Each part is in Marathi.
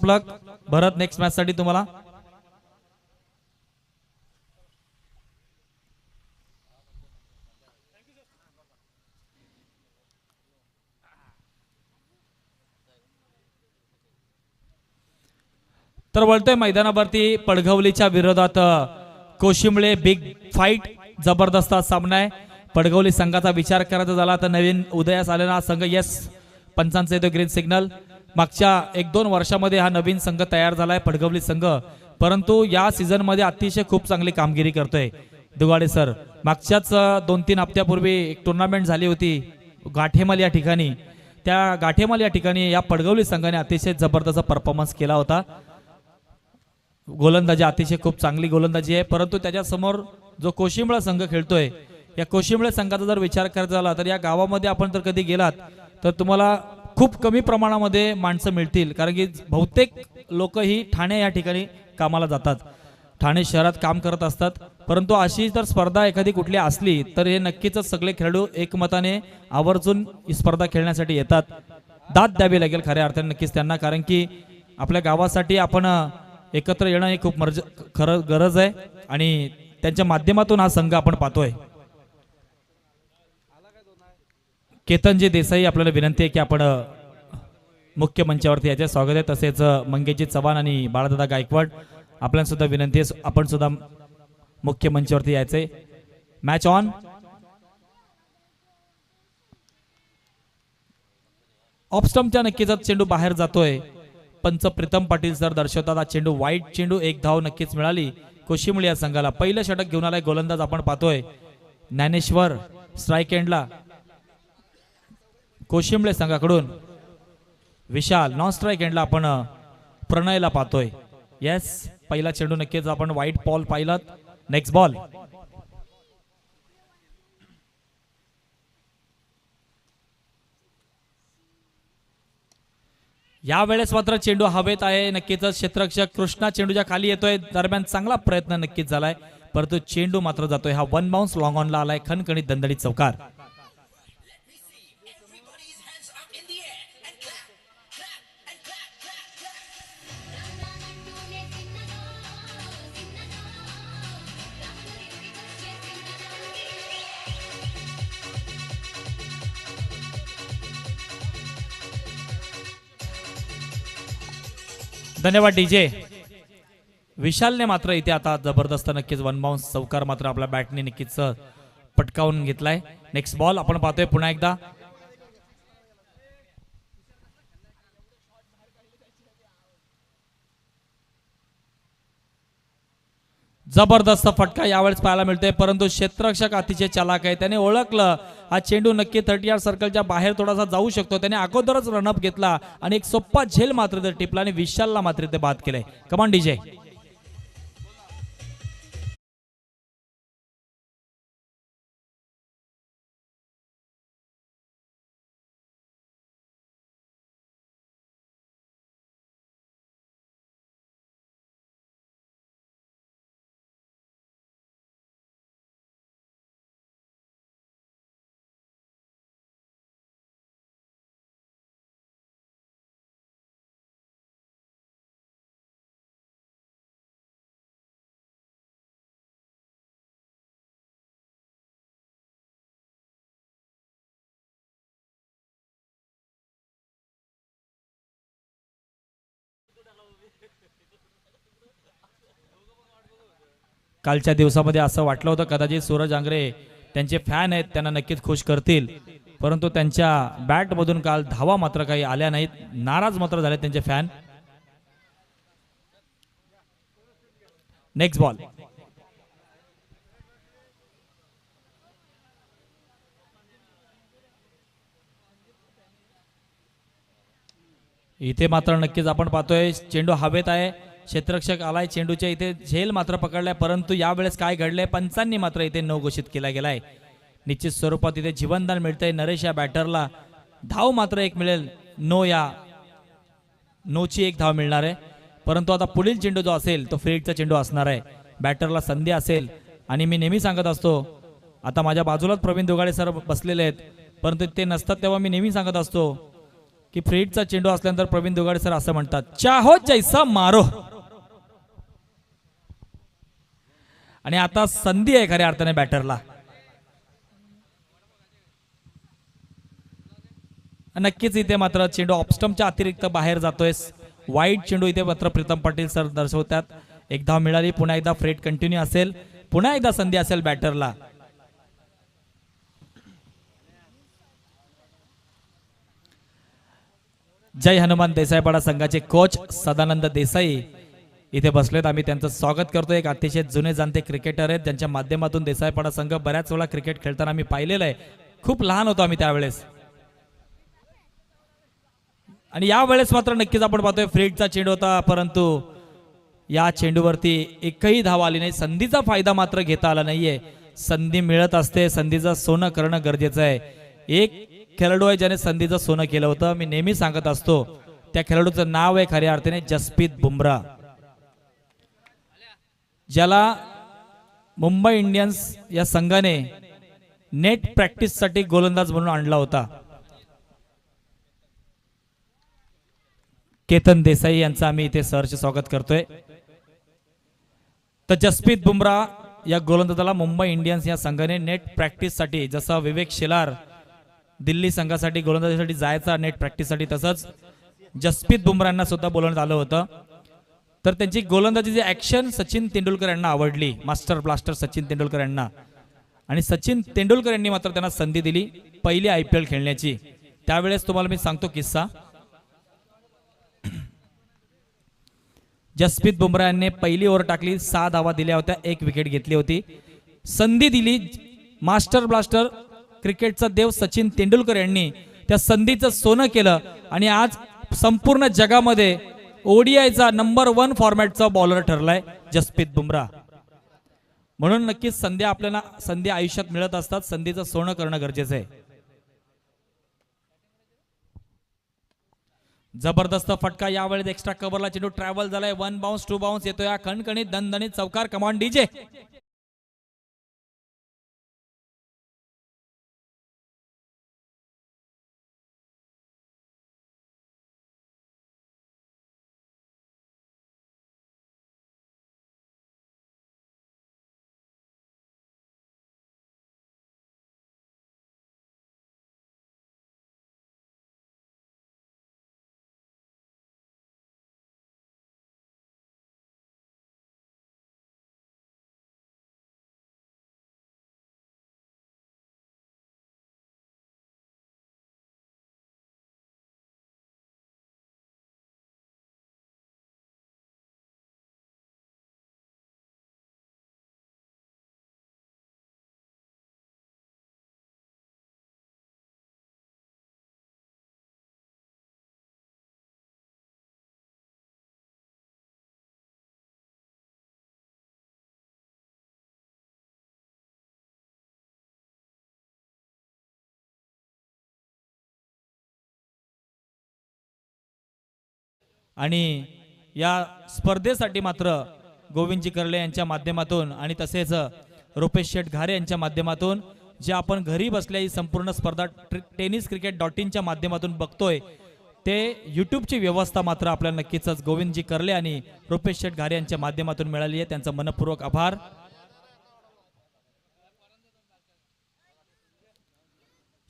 लक भरत नेक्स्ट मॅच साठी तुम्हाला. तर वळतोय मैदानावरती पडघवलीच्या विरोधात कोशिंबळे बिग फाईट. जबरदस्त सामना आहे. पडघवली संघाचा विचार करायचा झाला तर नवीन उदयास आलेला संघ यस पंचांचा येतो ग्रीन सिग्नल. मागच्या 1-2 वर्षामध्ये हा नवीन संघ तयार झालाय पडघवली संघ, परंतु या सीझन मध्ये अतिशय खूप चांगली कामगिरी करतोय दुगाडे सर. मागच्याच 2-3 हप्त्यापूर्वी एक टुर्नामेंट झाली होती गाठेमल या ठिकाणी. त्या गाठेमल या ठिकाणी या पडघवली संघाने अतिशय जबरदस्त परफॉर्मन्स केला होता. गोलंदाजी अतिशय खूप चांगली गोलंदाजी आहे, परंतु त्याच्या समोर जो कोशिंबळा संघ खेळतोय या कोशिंबळे संघाचा जर विचार करायचा झाला तर या गावामध्ये आपण जर कधी गेलात तर तुम्हाला खूप कमी प्रमाणामध्ये माणसं मिळतील, कारण की बहुतेक लोक ही ठाणे या ठिकाणी कामाला जातात, ठाणे शहरात काम करत असतात. परंतु अशी जर स्पर्धा एखादी कुठली असली तर हे नक्कीच सगळे खेळाडू एकमताने आवर्जून ही स्पर्धा खेळण्यासाठी येतात. दाद द्यावी लागेल खऱ्या अर्थाने नक्कीच त्यांना, कारण की आपल्या गावासाठी आपण एकत्र येणं हे खूप खरं गरज आहे आणि त्यांच्या माध्यमातून हा संघ आपण पाहतोय. केतनजी देसाई आपल्याला विनंती आहे की आपण मुख्य मंचावरती याचे स्वागत आहे. तसेच मंगेशजी चव्हाण आणि बाळदादा गायकवाड आपल्याला सुद्धा विनंती आहे आपण सुद्धा मुख्य मंचावरती यायचे. Match on. ऑफ स्टंपच्या नक्कीच चेंडू बाहेर जातोय. पंच प्रीतम पाटील सर दर्शवतात हा चेंडू वाईट चेंडू. 1 धाव नक्कीच मिळाली कोशिंबळे या संघाला. पहिलं षटक घेऊन आलाय गोलंदाज आपण पाहतोय ज्ञानेश्वर. स्ट्राईक एंडला कोशिंबळे संघाकडून विशाल. नॉन स्ट्राईक एंडला आपण प्रणयला पाहतोय. येस पहिला चेंडू नक्कीच आपण वाईट बॉल पाहिलात. Next ball. या वेळेस मात्र चेंडू हवेत आहे. नक्कीच क्षेत्ररक्षक कृष्णा चेंडूच्या खाली येतोय. दरम्यान चांगला प्रयत्न नक्कीच झालाय, परंतु चेंडू मात्र जातोय. हा 1 बाउन्स लॉंग ऑनला आलाय. खणखणीत दणदणीत चौकार. धन्यवाद डीजे. विशालने मात्र इथे आता जबरदस्त नक्कीच 1 बाउन्स चौकार मात्र आपल्या बॅटने नक्कीच पटकावून घेतलाय. नेक्स्ट बॉल आपण पाहतोय पुन्हा एकदा. जबरदस्त फटका यावेळेस पाहायला मिळतोय, परंतु क्षेत्ररक्षक अतिशय चालाक आहे. त्याने ओळखलं हा चेंडू नक्की 30 यार्ड सर्कलच्या बाहेर थोडासा जाऊ शकतो. त्याने अगोदरच रनअप घेतला आणि एक सोप्पा झेल मात्र ते टिपला आणि विशालला मात्र ते बाद केलंय. कमान डीजे. कालच्या दिवसामध्ये असं वाटलं होतं कदाचित सूरज आंग्रे त्यांचे फॅन आहेत त्यांना नक्कीच खुश करतील, परंतु त्यांच्या बॅट मधून काल धावा मात्र काही आल्या नाहीत. नाराज मात्र झाले त्यांचे फॅन. Next ball. इथे मात्र नक्कीच आपण पाहतोय चेंडू हवेत आहे. क्षेत्ररक्षक आलाय चेंडूच्या इथे झेल मात्र पकडलाय, परंतु यावेळेस काय घडलंय पंचांनी मात्र इथे नो घोषित केला गेलाय. निश्चित स्वरूपात इथे जीवनदान मिळतंय नरेश या बॅटरला. धाव मात्र एक मिळेल. नोची 1 धाव मिळणार आहे, परंतु आता पुढील चेंडू जो असेल तो फ्रीडचा चेंडू असणार आहे. बॅटरला संधी असेल आणि मी नेहमी सांगत असतो, आता माझ्या बाजूलाच प्रवीण दोगाडे सर बसलेले आहेत, परंतु ते नसतात तेव्हा मी नेहमी सांगत असतो की फ्रीडचा चेंडू असल्यानंतर प्रवीण दुगाडे सर असं म्हणतात, चाहो जैसा मारो. आणि आता संधी आहे खऱ्या अर्थाने बॅटरला. नक्कीच इथे मात्र चेंडू ऑफस्टमच्या अतिरिक्त बाहेर जातोय. वाईट चेंडू इथे मात्र प्रीतम पाटील सर दर्शवतात. एक धाव मिळाली, पुन्हा एकदा फ्रेट कंटिन्यू असेल, पुन्हा एकदा संधी असेल बॅटरला. जय हनुमान देसाईपाडा संघाचे कोच सदानंद देसाई इथे बसलेत. आम्ही त्यांचं स्वागत करतो. एक अतिशय जुने जाणते क्रिकेटर आहेत, ज्यांच्या माध्यमातून देसाईपाडा संघ बऱ्याच वेळा क्रिकेट खेळताना आम्ही पाहिलेलं आहे. खूप लहान होतो आम्ही त्यावेळेस. आणि यावेळेस मात्र नक्कीच आपण पाहतोय फ्रीडचा चेंडू होता, परंतु या चेंडूवरती एकही धाव आली नाही. संधीचा फायदा मात्र घेता आला नाहीये. संधी मिळत असते, संधीचं सोनं करणं गरजेचं आहे. एक खेळाडू आहे ज्याने संधीचं सोनं केलं होतं, मी नेहमी सांगत असतो. त्या खेळाडूचं नाव आहे खऱ्या अर्थाने जसप्रीत बुमराह, ज्याला मुंबई इंडियन्स या संघाने नेट प्रॅक्टिससाठी गोलंदाज म्हणून आणला होता. केतन देसाई यांचं आम्ही इथे सहर्ष स्वागत करतोय. तर जसप्रीत बुमराह या गोलंदाजाला मुंबई इंडियन्स या संघाने नेट प्रॅक्टिससाठी, जसं विवेक शेलार दिल्ली संघासाठी गोलंदाजीसाठी जायचा नेट प्रॅक्टिससाठी, तसंच जसप्रीत बुमराहना सुद्धा बोलवण्यात आलं होतं. तर त्यांची गोलंदाजीची ऍक्शन सचिन तेंडुलकर यांना आवडली, मास्टर ब्लास्टर सचिन तेंडुलकर यांना. आणि सचिन तेंडुलकर यांनी मात्र त्यांना संधी दिली पहिली IPL खेळण्याची. त्यावेळेस तुम्हाला मी सांगतो किस्सा. जसप्रीत बुमराह यांनी पहिली ओव्हर टाकली, 6 धावा दिल्या होत्या, 1 विकेट घेतली होती. संधी दिली मास्टर ब्लास्टर क्रिकेटचा देव सचिन तेंडुलकर यांनी, त्या संधीचं सोनं केलं. आणि आज संपूर्ण जगामध्ये ODIचा नंबर 1 फॉर्मॅटचा बॉलर ठरलाय जसप्रीत बुमराह. म्हणून नक्कीच संधी आयुष्यात मिळत असतात, संधीचं सोनं करणं गरजेचं आहे. जबरदस्त फटका यावेळेस एक्स्ट्रा कव्हरला चेंडू ट्रॅव्हल झालाय. 1 बाउन्स 2 बाउन्स येतोय या खणखणीत दणदणीत चौकार. कमान डीजे. आणि या स्पर्धेसाठी मात्र गोविंदजी कर्ले यांच्या माध्यमातून आणि तसेच रुपेश शेठ घारे यांच्या माध्यमातून जे आपण घरी बसल्या ही संपूर्ण स्पर्धा tenniscricket.in च्या माध्यमातून बघतोय, ते यूट्यूबची व्यवस्था मात्र आपल्याला नक्कीच गोविंदजी कर्ले आणि रुपेश शेठ घारे यांच्या माध्यमातून मिळाली आहे. त्यांचा मनपूर्वक आभार.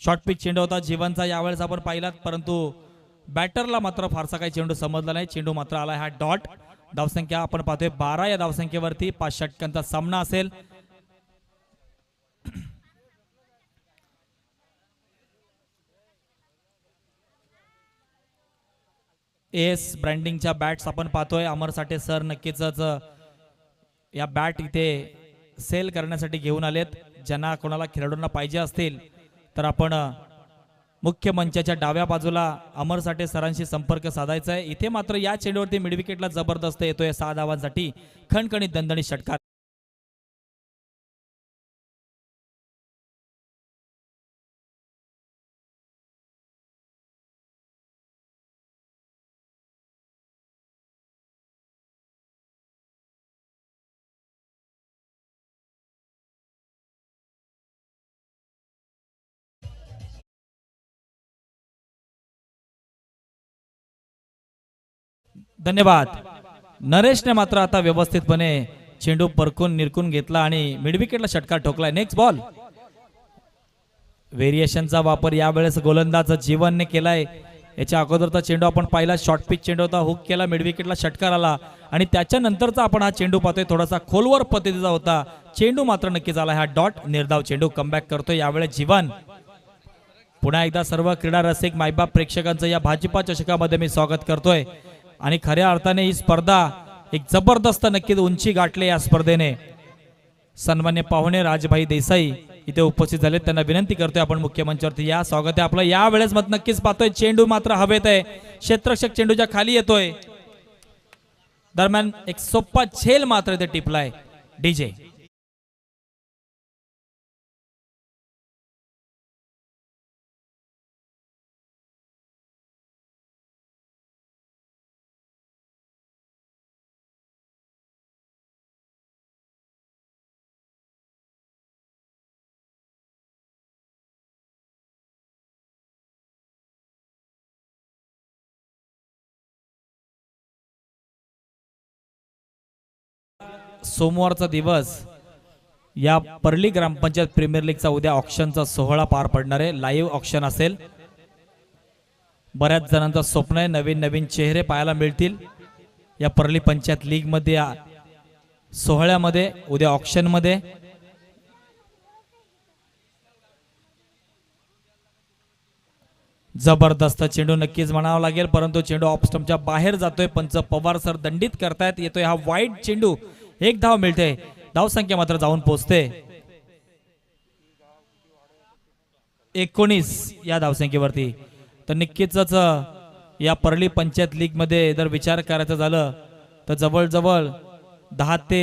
शॉर्ट पिच चेंडू होता जीवनचा यावेळेस आपण पाहिलात, परंतु बॅटरला मात्र फारसा काही चेंडू समजला नाही. चेंडू मात्र आला हा डॉट. धावसंख्या आपण पाहतोय 12. या धावसंख्येवरती 5 षटकांचा सामना असेल. एस ब्रँडिंगच्या बॅट्स आपण पाहतोय. अमर साठे सर नक्कीच या बॅट इथे सेल करण्यासाठी घेऊन आलेत. ज्यांना कोणाला खेळाडूंना पाहिजे असतील तर आपण मुख्य मंचाच्या डाव्या बाजूला अमर साठे सरांशी संपर्क साधायचा आहे. इथे मात्र या चेंडूवरती मिड विकेटला जबरदस्त येतोय 6 धावांसाठी खणखणीत दणदणीत षटकार. धन्यवाद. नरेशने मात्र आता व्यवस्थितपणे चेंडू परकून निरकून घेतला आणि मिडविकेटला षटकार ठोकलाय. Next ball. व्हेरिएशनचा वापर यावेळेस गोलंदाज जीवनने केलाय. याच्या अगोदरचा चेंडू आपण पाहिला, शॉर्ट पिच चेंडू होता, हुक केला, मिडविकेटला षटकार आला आणि त्याच्यानंतरचा आपण हा चेंडू पाहतोय थोडासा खोलवर पद्धतीचा होता. चेंडू मात्र नक्कीच आला हा डॉट. निर्धाव चेंडू कमबॅक करतोय यावेळेस जीवन. पुन्हा एकदा सर्व क्रीडा रसिक मायबाप प्रेक्षकांचं या भाजपा चषकामध्ये मी स्वागत करतोय आणि खऱ्या अर्थाने ही स्पर्धा एक जबरदस्त नक्कीच उंची गाठले. या स्पर्धेने सन्मान्य पाहुणे राजभाई देसाई इथे उपस्थित झाले, त्यांना विनंती करतोय आपण मुख्य मंचावरती या. स्वागत आहे आपलं. या वेळेस मत नक्कीच पाहतोय चेंडू मात्र हवेत आहे, क्षेत्ररक्षक चेंडूच्या खाली येतोय. दरम्यान एक सोप्पा झेल मात्र इथे टिपलाय डीजे. सोमवारचा दिवस या परली ग्रामपंचायत प्रीमियर लीगचा उद्या ऑक्शनचा सोहळा पार पडणार आहे. लाईव्ह ऑक्शन असेल. बऱ्याच जणांचं स्वप्न आहे, नवीन नवीन चेहरे पाहायला मिळतील या परली पंचायत लीग मध्ये, सोहळ्यामध्ये, उद्या ऑक्शन मध्ये. जबरदस्त चेंडू नक्कीच म्हणावा लागेल, परंतु चेंडू ऑफ स्टंपच्या बाहेर जातोय. पंच पवार सर दंडित करतायत. येतोय हा वाईड चेंडू. एक धाव मिळते. धाव संख्या मात्र जाऊन पोहोचते 19 या धावसंख्येवरती. तर नक्कीच या परली पंचायत लीग मध्ये जर विचार करायचा झालं तर जवळजवळ 10 ते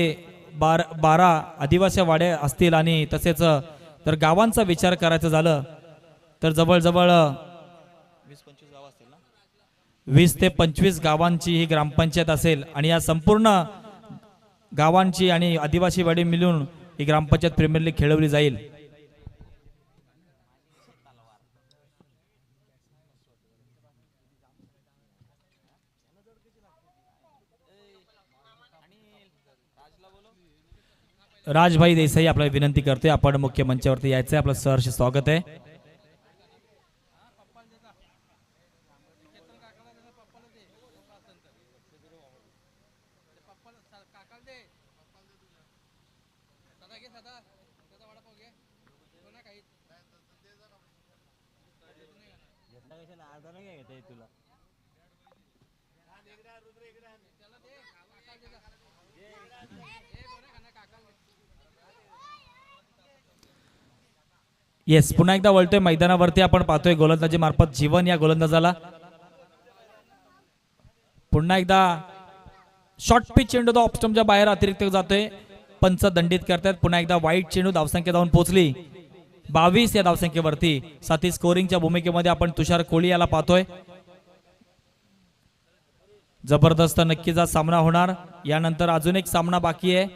12 आदिवासी वाडे असतील आणि तसेच जर गावांचा विचार करायचा झालं तर जवळजवळ 20 ते 25 गावांची ही ग्रामपंचायत असेल आणि या संपूर्ण गावांची आणि आदिवासी वाडी मिळून ही ग्रामपंचायत प्रीमियर लीग खेळवली जाईल. राजभाई देसाई आपल्याला विनंती करते, आपण मुख्य मंचावरती यायचंय. आपलं सहर्ष स्वागत आहे. येस, पुन्हा एकदा वळतोय मैदानावरती. आपण पाहतोय गोलंदाजी मार्फत जीवन या गोलंदाजाला पुन्हा एकदा शॉर्ट पिच चेंडू तो ऑफस्टंपच्या बाहेर अतिरिक्त जातोय. पंच दंडित करतात. पुन्हा एकदा वाईट चेंडू. धावसंख्या जाऊन पोहोचली 22 या धावसंख्येवरती. साथी स्कोरिंगच्या भूमिकेमध्ये आपण तुषार कोळी याला पाहतोय. जबरदस्त नक्कीच आज सामना होणार. यानंतर अजून एक सामना बाकी आहे.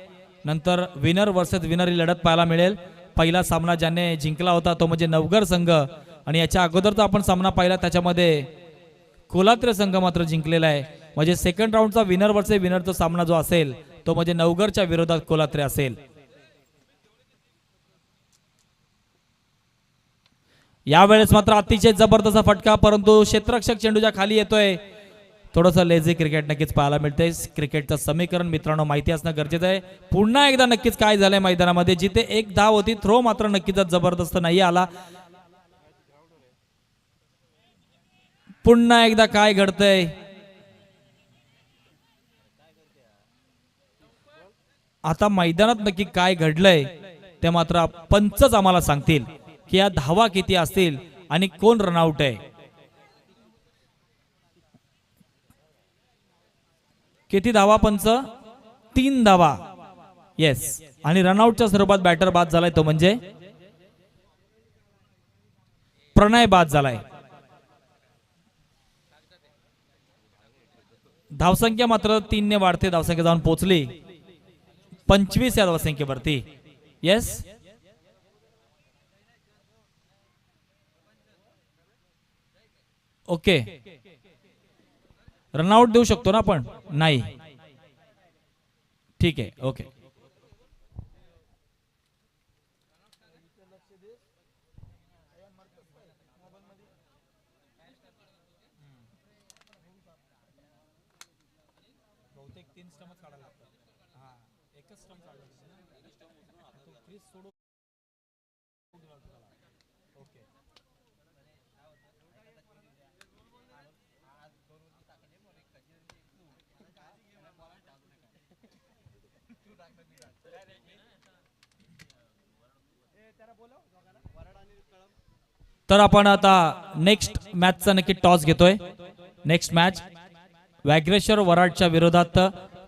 नंतर विनर वर्सेस विनर ही लढत पाहायला मिळेल. पहिला सामना ज्याने जिंकला होता तो म्हणजे नवघर संघ आणि याच्या अगोदरचा आपण सामना पाहिला त्याच्यामध्ये कोलात्रे संघ मात्र जिंकलेला आहे. म्हणजे सेकंड राऊंडचा विनर वर्सेस विनरचा सामना जो असेल तो म्हणजे नवघरच्या विरोधात कोलात्रे असेल. यावेळेस मात्र अतिशय जबरदस्त फटका, परंतु क्षेत्ररक्षक चेंडूच्या खाली येतोय. थोडंसं लेझी क्रिकेट नक्कीच पाहायला मिळते. क्रिकेटचं समीकरण मित्रांनो माहिती असणं गरजेचं आहे. पुन्हा एकदा नक्कीच काय झालंय मैदानामध्ये, जिथे एक धाव होती थ्रो मात्र नक्कीच जबरदस्त नाही आला. पुन्हा एकदा काय घडतंय, आता मैदानात नक्की काय घडलंय ते मात्र पंचच आम्हाला सांगतील की या धावा किती असतील आणि कोण रनआउट आहे. किती धावा पंच? 3 धावा. येस, आणि रनआउटच्या स्वरूपात बॅटर बाद झालाय तो म्हणजे प्रणय बाद झालाय. धावसंख्या मात्र 3 ने वाढते. धावसंख्या जाऊन पोहोचली 25 या धावसंख्येवरती. Yes, okay. रनआउट देऊ शकतो ना आपण? नाही. ठीक आहे, ओके. तर आपण आता नेक्स्ट मॅचचा नक्की टॉस घेतोय. नेक्स्ट मॅच व्याघ्रेश्वर वराडच्या विरोधात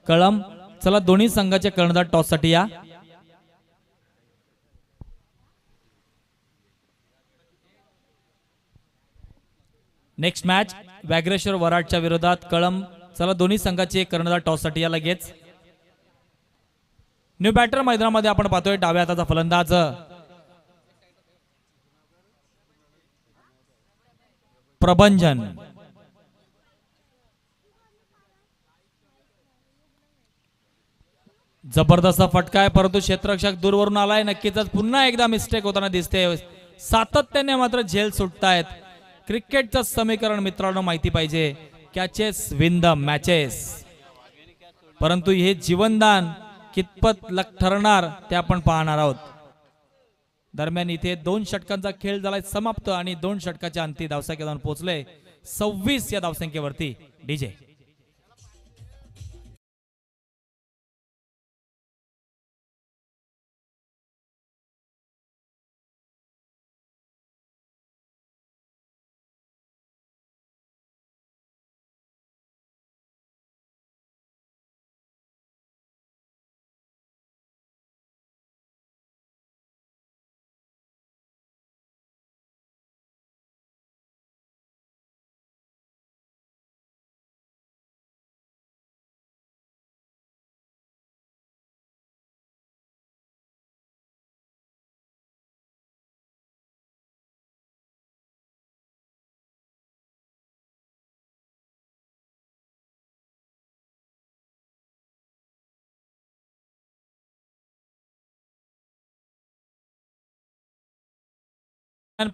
कळम. चला दोन्ही संघाचे कर्णधार टॉस साठी या. नेक्स्ट मॅच व्याघ्रेश्वर वराडच्या विरोधात कळम. चला दोन्ही संघाचे कर्णधार टॉस साठी या लगेच. न्यू बॅटर मैदानामध्ये आपण पाहतोय डाव्या हाताचा फलंदाज प्रभंजन. जबरदस्त फटका आहे, परंतु क्षेत्ररक्षक दूरवरून आलाय. नक्कीच पुन्हा एकदा मिस्टेक होताना दिसते. सातत्याने मात्र झेल सुटतायत. क्रिकेटचं समीकरण मित्रांनो माहिती पाहिजे, कॅचेस विन द मॅचेस. परंतु हे जीवनदान कितपत ठरणार ते आपण पाहणार आहोत. दरम्यान इथे 2 षटकांचा खेळ झालाय समाप्त आणि 2 षटकाच्या अंती धावसंख्या जाऊन पोहोचले 26 या धावसंख्येवरती. डीजे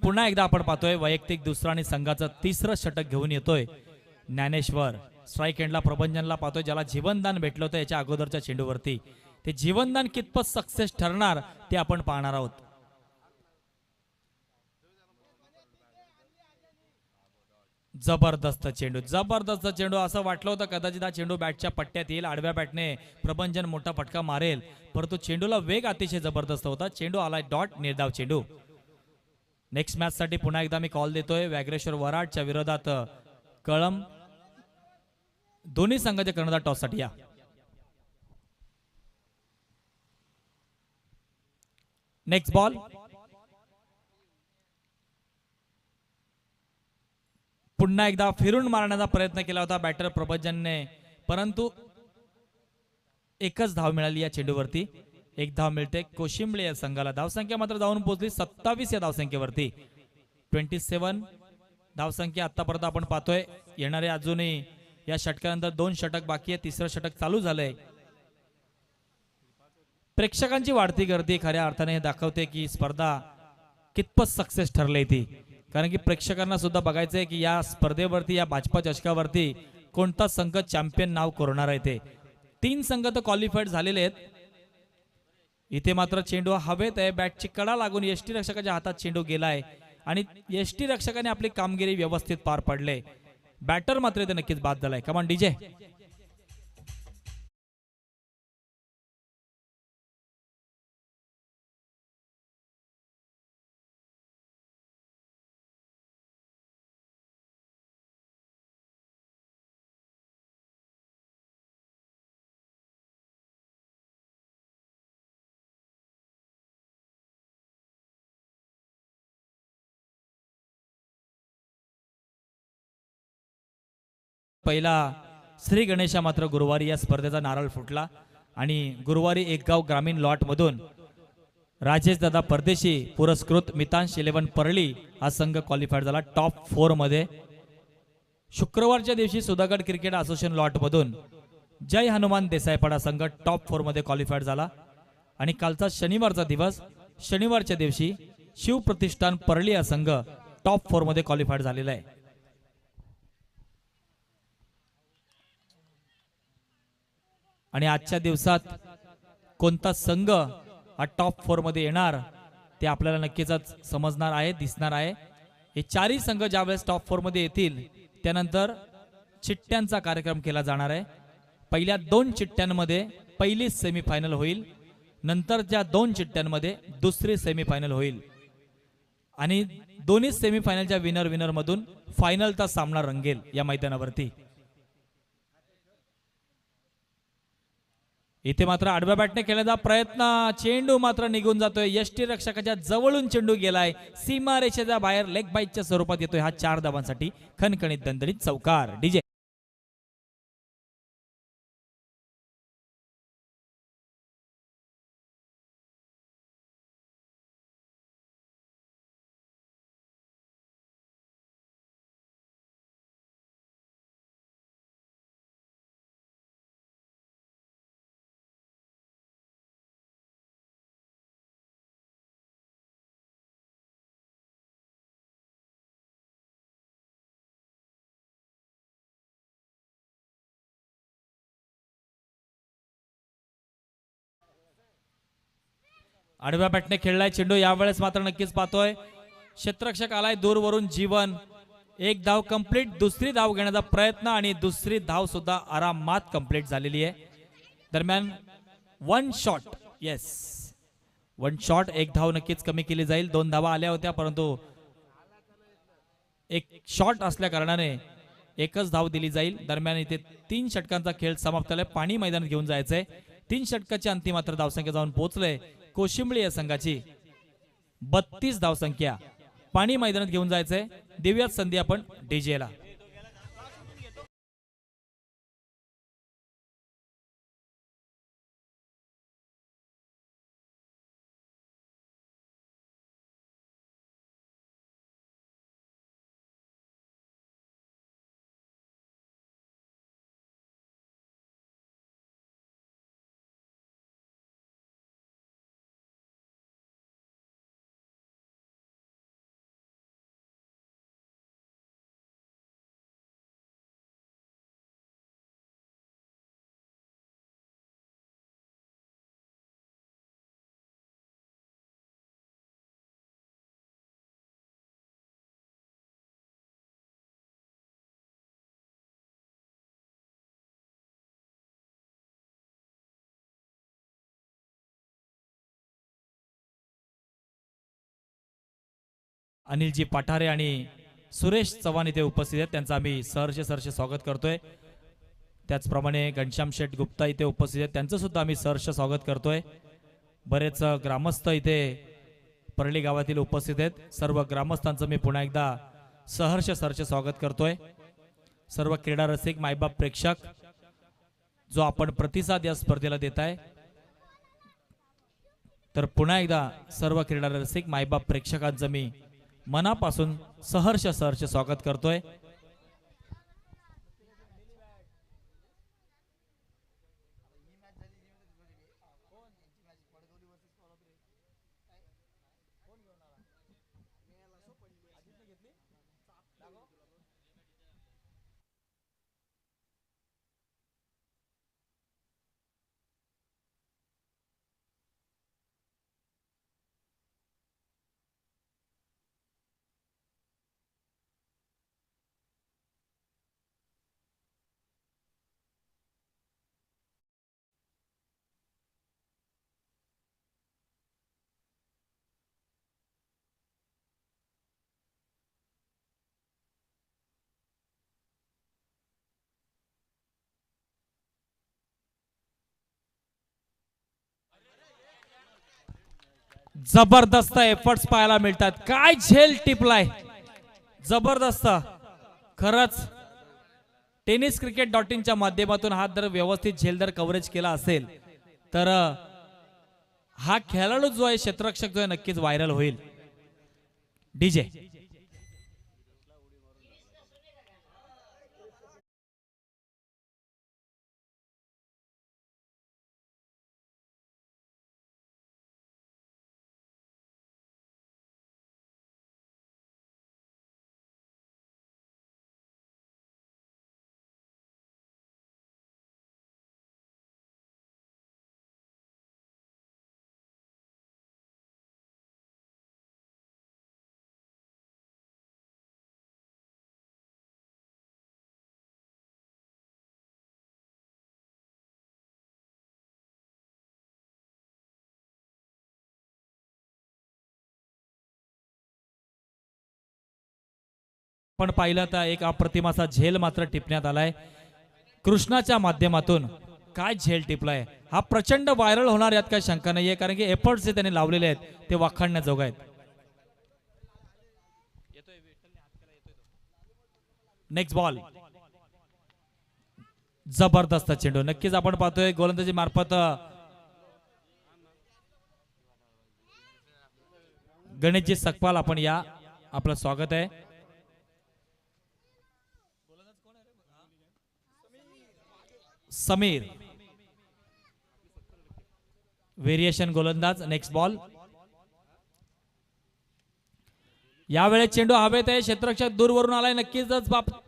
पुन्हा एकदा आपण पाहतोय वैयक्तिक दुसरा आणि संघाचं तिसरं षटक घेऊन येतोय ज्ञानेश्वर. स्ट्राईक एंडला प्रभंजनला पाहतोय, ज्याला जीवनदान भेटलं होतं याच्या अगोदरच्या चेंडूवरती. ते जीवनदान कितपत सक्सेस ठरणार ते आपण पाहणार आहोत. जबरदस्त चेंडू, जबरदस्त चेंडू. असं वाटलं होतं कदाचित हा चेंडू बॅटच्या पट्ट्यात येईल. आडव्या बॅटने प्रभंजन मोठा फटका मारेल, परंतु चेंडूला वेग अतिशय जबरदस्त होता. चेंडू आलाय डॉट, निर्धाव चेंडू. नेक्स्ट मॅच साठी पुन्हा एकदा मी कॉल देतोय. व्याघ्रेश्वर वराडच्या विरोधात कळम. दोन्ही संघाच्या कर्णधार टॉस साठी या. Next ball. पुन्हा एकदा फिरून मारण्याचा प्रयत्न केला होता बॅटर प्रभंजनने, परंतु एकच धाव मिळाली या चेंडूवरती. एक धाव मिळते कोशिंबळे या संघाला. धावसंख्या मात्र जाऊन पोहोचली 27 या धावसंख्येवरती. 27 धावसंख्या आतापर्यंत आपण पाहतोय. येणारे अजूनही या षटकानंतर 2 षटक बाकी आहे. तिसरं षटक चालू झालंय. प्रेक्षकांची वाढती गर्दी खऱ्या अर्थाने हे दाखवते की स्पर्धा कितपत सक्सेस ठरली ती. कारण की प्रेक्षकांना सुद्धा बघायचंय की या स्पर्धेवरती, या भाजपा चषकावरती कोणता संघ चॅम्पियन नाव कोरणार आहे. ते 3 संघ तर क्वालिफाईड झालेले आहेत. इथे मात्र चेंडू हवेत आहे. बॅटची कडा लागून यष्टी रक्षकाच्या हातात चेंडू गेलाय आणि यष्टी रक्षकाने आपली कामगिरी व्यवस्थित पार पडले. बॅटर मात्र इथे नक्कीच बाद झालाय. कमान डीजे. पहिला श्री गणेशा मात्र गुरुवारी या स्पर्धेचा नारळ फुटला आणि गुरुवारी एक गाव ग्रामीण लॉट मधून राजेश दादा परदेशी पुरस्कृत मितांश 11 परळी हा संघ क्वालिफाईड झाला टॉप 4 मध्ये. शुक्रवारच्या दिवशी सुधागड क्रिकेट असोसिएशन लॉटमधून जय हनुमान देसाईपाडा संघ टॉप 4 मध्ये क्वालिफाईड झाला आणि कालचा शनिवारचा दिवस शनिवारच्या दिवशी शिवप्रतिष्ठान परळी हा संघ टॉप 4 मध्ये क्वालिफाईड झालेला आहे. आणि आजच्या दिवसात कोणता संघ हा टॉप 4 मध्ये येणार ते आपल्याला नक्कीच समजणार आहे, दिसणार आहे. हे चारही संघ ज्यावेळेस टॉप 4 मध्ये येतील त्यानंतर चिठ्ठ्यांचा कार्यक्रम केला जाणार आहे. पहिल्या 2 चिठ्ठ्यांमध्ये पहिली सेमीफायनल होईल, नंतरच्या 2 चिठ्ठ्यांमध्ये दुसरी सेमीफायनल होईल आणि दोन्ही सेमीफायनलच्या विनर मधून फायनलचा सामना रंगेल या मैदानावरती. इथे मात्र आडव्या बॅटने खेळण्याचा प्रयत्न, चेंडू मात्र निघून जातोय. यष्टी रक्षकाच्या जवळून चेंडू गेलाय, सीमारेषेच्या बाहेर लेग बाईटच्या स्वरूपात येतोय. हा 4 धावांसाठी खणखणीत दणदणीत चौकार. डीजे आडव्या बॅटने खेळलाय चेंडू. यावेळेस मात्र नक्कीच पाहतोय क्षेत्ररक्षक आलाय दूरवरून. जीवन एक धाव कंप्लीट. दुसरी धाव घेण्याचा प्रयत्न आणि दुसरी धाव सुद्धा आरामात कंप्लीट झालेली आहे. दरम्यान 1 शॉट, येस 1 शॉट, एक धाव नक्कीच कमी केली जाईल. 2 धावा आल्या होत्या परंतु एक शॉट असल्या कारणाने एकच धाव दिली जाईल. दरम्यान इथे 3 षटकांचा खेळ समाप्त झालाय. पाणी मैदानात घेऊन जायचंय. 3 षटकाची अंतिम मात्र धावसंख्या जाऊन पोहोचले. कोशिंबळी या संघाची 32 धावसंख्या. पाणी मैदानात घेऊन जायचंय. देऊयात संधी आपण डीजेला. अनिलजी पठारे आणि सुरेश चव्हाण इथे उपस्थित आहेत. त्यांचं आम्ही सहर्ष स्वागत करतोय. त्याचप्रमाणे घनश्याम शेठ गुप्ता इथे उपस्थित आहेत. त्यांचं सुद्धा आम्ही सहर्ष स्वागत करतोय. बरेच ग्रामस्थ इथे परळी गावातील उपस्थित आहेत. सर्व ग्रामस्थांचं मी पुन्हा एकदा सहर्ष स्वागत करतोय. सर्व क्रीडा रसिक मायबाप प्रेक्षक जो आपण प्रतिसाद या स्पर्धेला देत आहे, तर पुन्हा एकदा सर्व क्रीडा रसिक मायबाप प्रेक्षकांचं मी मनापासून सहर्ष स्वागत करतोय. जबरदस्त एफर्ट्स पाहायला मिळतात. काय झेल टिपलाय, जबरदस्त. खरंच टेनिस क्रिकेट .in माध्यमातून हा जर व्यवस्थित झेलदार कव्हरेज केला असेल तर हा खेळाडू जो आहे, क्षेत्ररक्षक जो आहे, नक्कीच व्हायरल होईल. डीजे पण पाहिलं तर एक अप्रतिम असा झेल मात्र टिपण्यात आलाय कृष्णाच्या माध्यमातून. काय झेल टिपलाय हा प्रचंड व्हायरल होणार यात काही शंका नाहीये, कारण की एफर्ट्स जे त्यांनी लावलेले आहेत ते वाखाणण्याजोग आहेत. नेक्स्ट बॉल, जबरदस्त चेंडू. नक्कीच आपण पाहतोय गोलंदाजी मार्फत गणेशजी सकपाल आपण या आपलं स्वागत आहे. समीर व्हेरिएशन गोलंदाज. Next ball. यावेळेस चेंडू हवेत आहे, क्षेत्ररक्षक दूरवरून आलाय. नक्कीच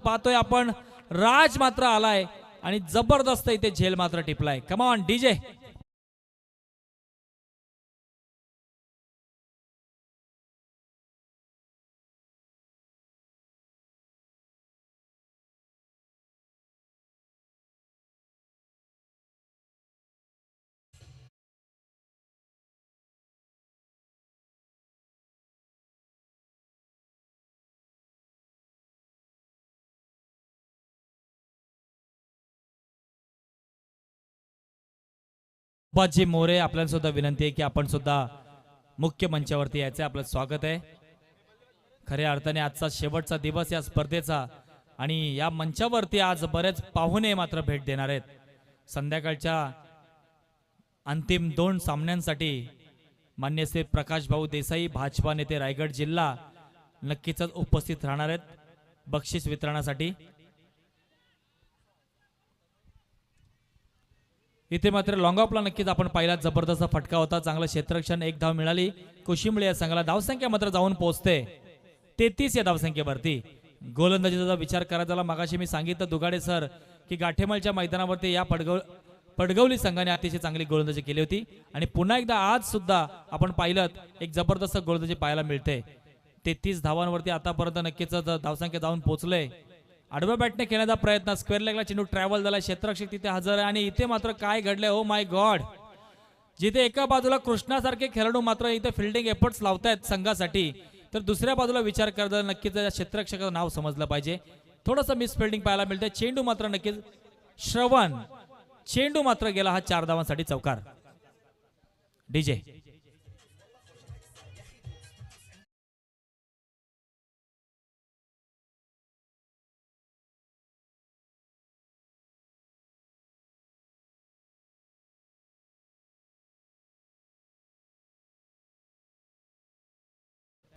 पाहतोय आपण राज मात्र आलाय आणि जबरदस्त इथे झेल मात्र टिपलाय. Come on DJ. Baji More आपल्याला सुद्धा विनंती आहे की आपण सुद्धा मुख्य मंचावरती यायचं. आपलं स्वागत आहे. खऱ्या अर्थाने आजचा शेवटचा दिवस या स्पर्धेचा आणि या मंचावरती आज बरेच पाहुणे मात्र भेट देणार आहेत. संध्याकाळच्या अंतिम 2 सामन्यांसाठी मान्य श्री प्रकाश भाऊ देसाई भाजपा नेते रायगड जिल्हा नक्कीच उपस्थित राहणार आहेत बक्षीस वितरणासाठी. इथे मात्र लॉंग ऑफला नक्कीच आपण पाहिला जबरदस्त फटका होता. चांगलं क्षेत्ररक्षण, 1 धाव मिळाली कोशिंबळे या संघाला. धावसंख्या मात्र जाऊन पोहोचते 33 या धावसंख्येवरती. गोलंदाजीचा विचार करायचा झाला, मगाशी मी सांगितलं दुगाडे सर की गाठेमलच्या मैदानावरती या पडगवली संघाने अतिशय चांगली गोलंदाजी केली होती आणि पुन्हा एकदा आज सुद्धा आपण पाहिलं एक जबरदस्त गोलंदाजी पाहायला मिळते. 33 धावांवरती आतापर्यंत नक्कीच धावसंख्या जाऊन पोहोचले. आडव्या बॅटने खेळण्याचा प्रयत्न, स्क्वेअर लेगला चेंडू ट्रॅव्हल झाला, क्षेत्ररक्षक तिथे हजर आहे आणि इथे मात्र काय घडलंय ओ माय गॉड. जिथे एका बाजूला कृष्णासारखे खेळाडू मात्र इथे फिल्डिंग एफर्ट्स लावतायत संघासाठी, तर दुसऱ्या बाजूला विचार करता नक्कीच क्षेत्ररक्षकाचं नाव समजलं पाहिजे. थोडंसं मिस फिल्डिंग पाहायला मिळतंय. चेंडू मात्र नक्कीच श्रवण, चेंडू मात्र गेला हा 4 धावांसाठी चौकार. डीजे.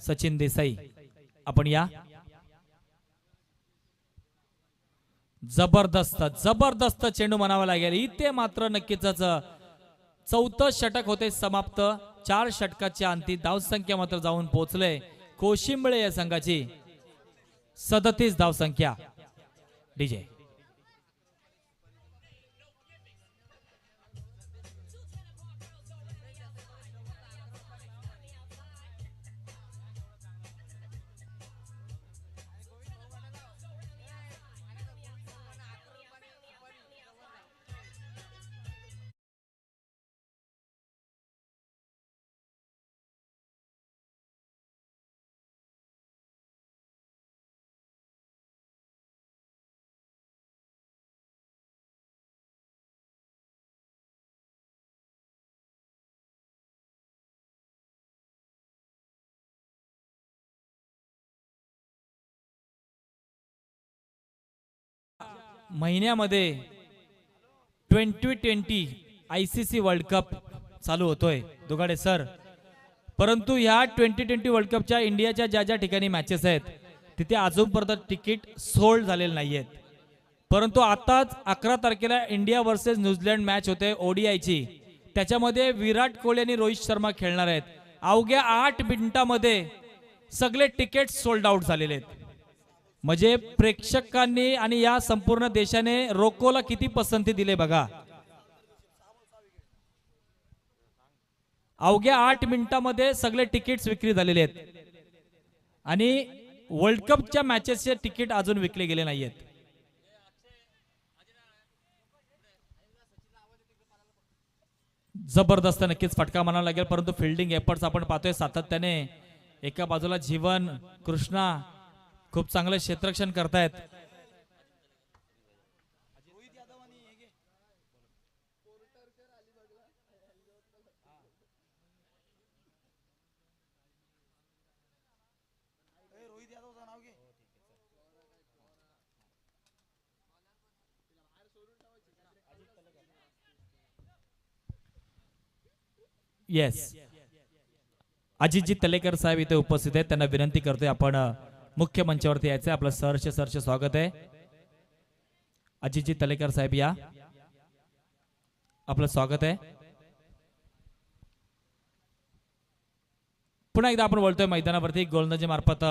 सचिन देसाई आपण या. जबरदस्त जबरदस्त चेंडू म्हणावा लागेल. इथे मात्र नक्कीच 4थं षटक होते समाप्त. 4 षटकाच्या अंती धावसंख्या मात्र जाऊन पोहोचले कोशिंबळे या संघाची 37 धावसंख्या. डीजे. महिन्यामध्ये 2020 ICC वर्ल्ड कप चालू होतोय दुगाडे सर, परंतु ह्या 2020 वर्ल्ड कपच्या इंडियाच्या ज्या ज्या ठिकाणी मॅचेस आहेत तिथे अजूनपर्यंत तिकीट सोल्ड झालेले नाहीयेत. परंतु आताच 11 तारखेला इंडिया वर्सेस न्यूझीलंड मॅच होते ODIची. त्याच्यामध्ये विराट कोहली आणि रोहित शर्मा खेळणार आहेत. अवघ्या 8 मिनिटांमध्ये सगळे तिकीट सोल्ड आउट झालेले आहेत. म्हणजे प्रेक्षकांनी आणि या संपूर्ण देशाने रोकोला किती पसंती दिले बघा. अवघ्या 8 मिनिटांमध्ये सगळे तिकीट्स विक्री झालेले आहेत आणि वर्ल्ड कपच्या मॅचेसचे तिकीट अजून विकले गेले नाहीयेत. जबरदस्त नक्कीच फटका म्हणावा लागेल, परंतु फिल्डिंग एफर्ट्स आपण पाहतोय सातत्याने. एका बाजूला जीवन, कृष्णा, खूप चांगलं क्षेत्ररक्षण करतायत. येस, अजितजी तलेकर साहेब इथे उपस्थित आहेत. त्यांना विनंती करतोय आपण मुख्य मंचावरती यायचं. आपलं सरचे स्वागत आहे. अजितजी तलेकर साहेब या, आपलं स्वागत आहे. पुन्हा एकदा आपण बोलतोय मैदानावरती गोलंदाजी मार्फत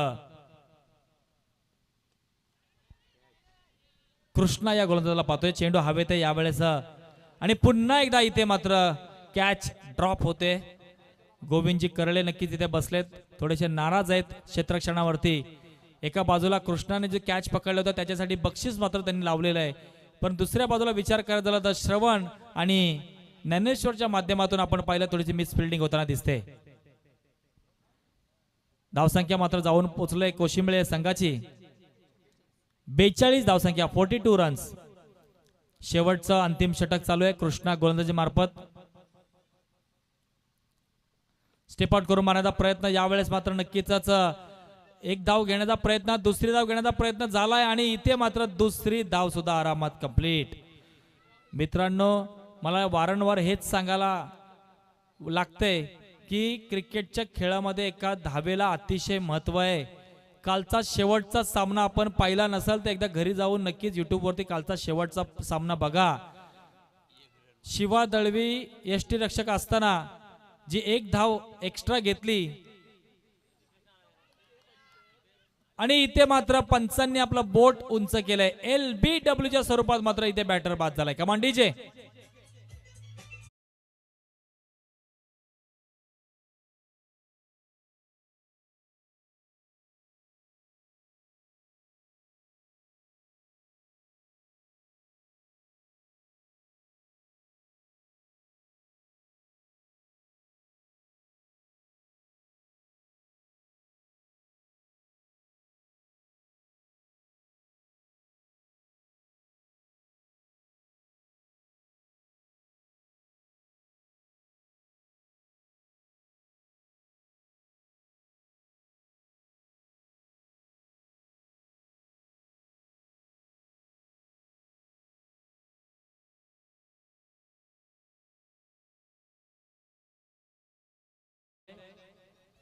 कृष्णा या गोलंदाजाला पाहतोय. चेंडू हवेत आहे यावेळेस आणि पुन्हा एकदा इथे मात्र कॅच ड्रॉप होते. गोविंदजी करले नक्की तिथे बसलेत, थोडेसे नाराज आहेत क्षेत्ररक्षणावरती. एका बाजूला कृष्णाने जे कॅच पकडलं होतं त्याच्यासाठी बक्षीस मात्र त्यांनी लावलेलं आहे, पण दुसऱ्या बाजूला विचार करायला झाला तर श्रवण आणि ज्ञानेश्वरच्या माध्यमातून आपण पाहिलं थोडीशी मिसफिल्डिंग होताना दिसते. धावसंख्या मात्र जाऊन पोहोचलोय कोशिंबळे संघाची 42 धावसंख्या, 42 रन्स. शेवटचं अंतिम षटक चालू आहे. कृष्णा गोलंदाजी मार्फत स्टेप आउट करून मारण्याचा प्रयत्न, यावेळेस मात्र नक्कीच एक धाव घेण्याचा प्रयत्न, दुसरी धाव घेण्याचा प्रयत्न झालाय आणि इथे मात्र दुसरी धाव सुद्धा आरामात कंप्लीट. मित्रांनो, मला वारंवार हेच सांगायला लागतंय की क्रिकेटच्या खेळामध्ये एका धावेला अतिशय महत्व आहे. कालचा शेवटचा सामना आपण पाहिला नसेल तर एकदा घरी जाऊन नक्कीच युट्यूबवरती कालचा शेवटचा सामना बघा. शिवा दळवी यष्टीरक्षक असताना जी एक धाव एक्स्ट्रा घेतली आणि इथे मात्र पंचांनी आपलं बोट उंच केलंय. LBWच्या स्वरूपात मात्र इथे बॅटर बाद झालाय. कमान डीजे.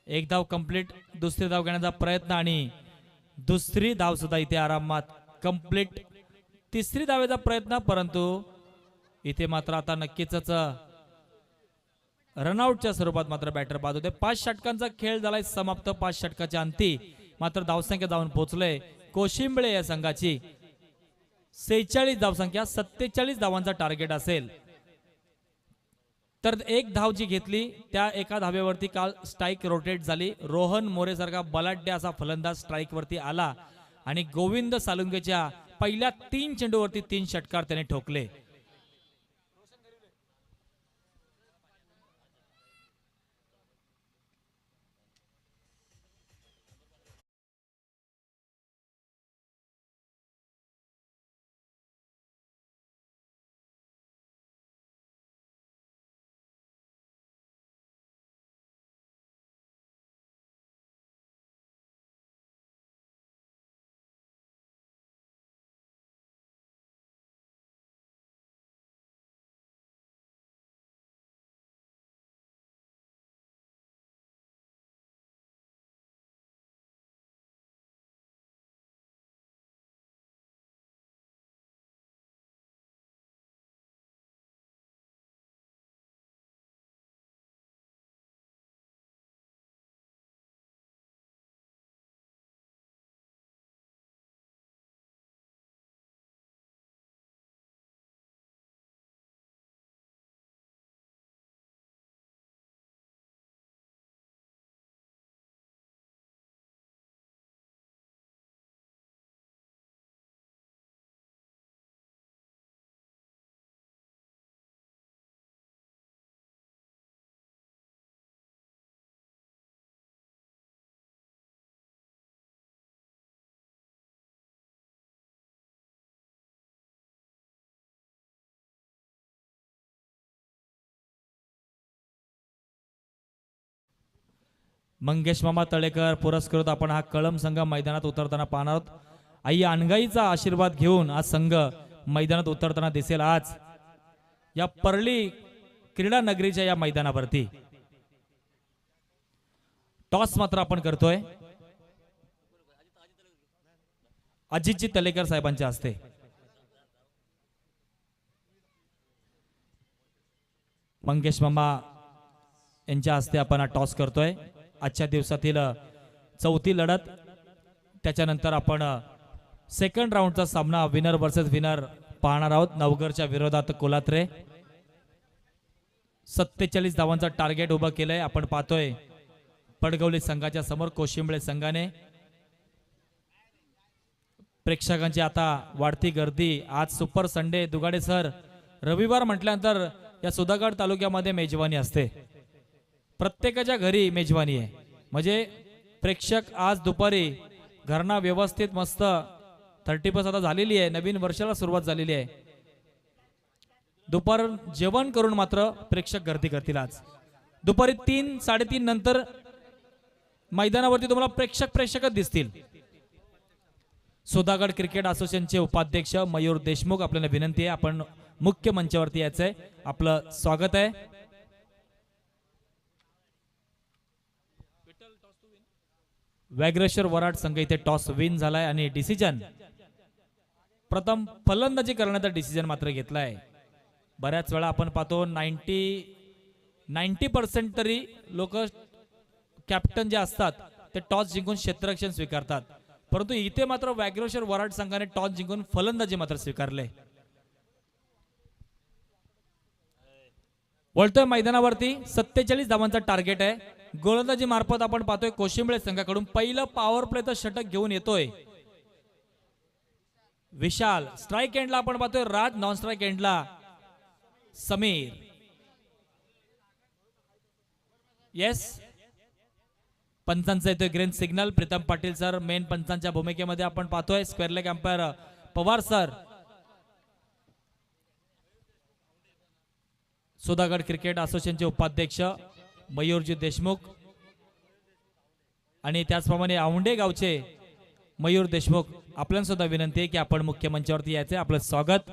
एक धाव कंप्लीट, दुसरी धाव घेण्याचा प्रयत्न आणि दुसरी धाव सुद्धा इथे आरामात कंप्लीट. तिसरी धावेचा प्रयत्न, परंतु इथे मात्र आता नक्कीच रनआउटच्या स्वरूपात मात्र बॅटर बाद होते. 5 षटकांचा खेळ झालाय समाप्त. 5 षटकाच्या अंती मात्र धावसंख्या जाऊन पोहोचले कोशिंबळे या संघाची 46 धावसंख्या. 47 धावांचा टार्गेट असेल तर एक धाव जी घेतली त्या एका धावेवरती काल स्ट्राईक रोटेट झाली. रोहन मोरे सारखा बलाढ्य असा फलंदाज स्ट्राईक वरती आला आणि गोविंद सालुंगेच्या पहिल्या 3 चेंडूवरती 3 षटकार त्याने ठोकले. मंगेश मामा तळेकर पुरस्कृत आपण हा कळम संघ मैदानात उतरताना पाहणार आहोत. आई अनगाईचा आशीर्वाद घेऊन हा संघ मैदानात उतरताना दिसेल आज या परळी क्रीडा नगरीच्या या मैदानावरती. टॉस मात्र आपण करतोय अजितजी तलेकर साहेबांच्या हस्ते. मंगेश मामा यांच्या हस्ते आपण हा टॉस करतोय. आजच्या दिवसातील चौथी लढत, त्याच्यानंतर आपण सेकंड राऊंडचा सामना विनर वर्सेस विनर पाहणार आहोत. नवगरच्या विरोधात कोलात्रे. 47 धावांचा टार्गेट उभं केलंय. आपण पाहतोय पडगवली संघाच्या समोर कोशिंबळे संघाने. प्रेक्षकांची आता वाढती गर्दी. आज सुपर संडे दुगाडे सर, रविवार म्हटल्यानंतर या सुधागड तालुक्यामध्ये मेजवानी असते. प्रत्येकाच्या घरी मेजवानी आहे. म्हणजे प्रेक्षक आज दुपारी घरना व्यवस्थित मस्त 30+ आता झालेली आहे. नवीन वर्षाला सुरुवात झालेली आहे. दुपार जेवण करून मात्र प्रेक्षक गर्दी करतील. आज दुपारी 3-3:30 नंतर मैदानावरती तुम्हाला प्रेक्षकच दिसतील. सुधागड क्रिकेट असोसिएशनचे उपाध्यक्ष मयूर देशमुख, आपल्याला विनंती आहे आपण मुख्य मंचावरती यायचंय. आपलं स्वागत आहे. व्याघ्रेश्वर वराड संघ इथे टॉस विन झालाय आणि डिसिजन प्रथम फलंदाजी करण्याचा डिसिजन मात्र घेतलाय. बऱ्याच वेळा आपण पाहतो 90% तरी लोक कॅप्टन जे असतात ते टॉस जिंकून क्षेत्ररक्षण स्वीकारतात, परंतु इथे मात्र व्याघ्रेश्वर वराड संघाने टॉस जिंकून फलंदाजी मात्र स्वीकारले. वळतोय मैदानावरती 47 धावांचा टार्गेट आहे. गोलंदाजी मार्फत आपण पाहतोय कोशिंबळे संघाकडून पहिलं पॉवर प्लेचं षटक घेऊन येतोय विशाल. स्ट्राईक एंडला आपण पाहतोय राज, नॉन स्ट्राईक एंडला समीर. येस, पंचांचा येतोय green signal. Pritam Patil sir main पंचांच्या भूमिकेमध्ये आपण पाहतोय. Square leg umpire Pawar sir. Sudhagad cricket असोसिएशनचे उपाध्यक्ष मयूरजी देशमुख आणि त्याचप्रमाणे औंढे गावचे मयूर देशमुख, आपल्याला सुद्धा विनंती आहे की आपण मुख्य मंचावरती यायचे. आपलं स्वागत.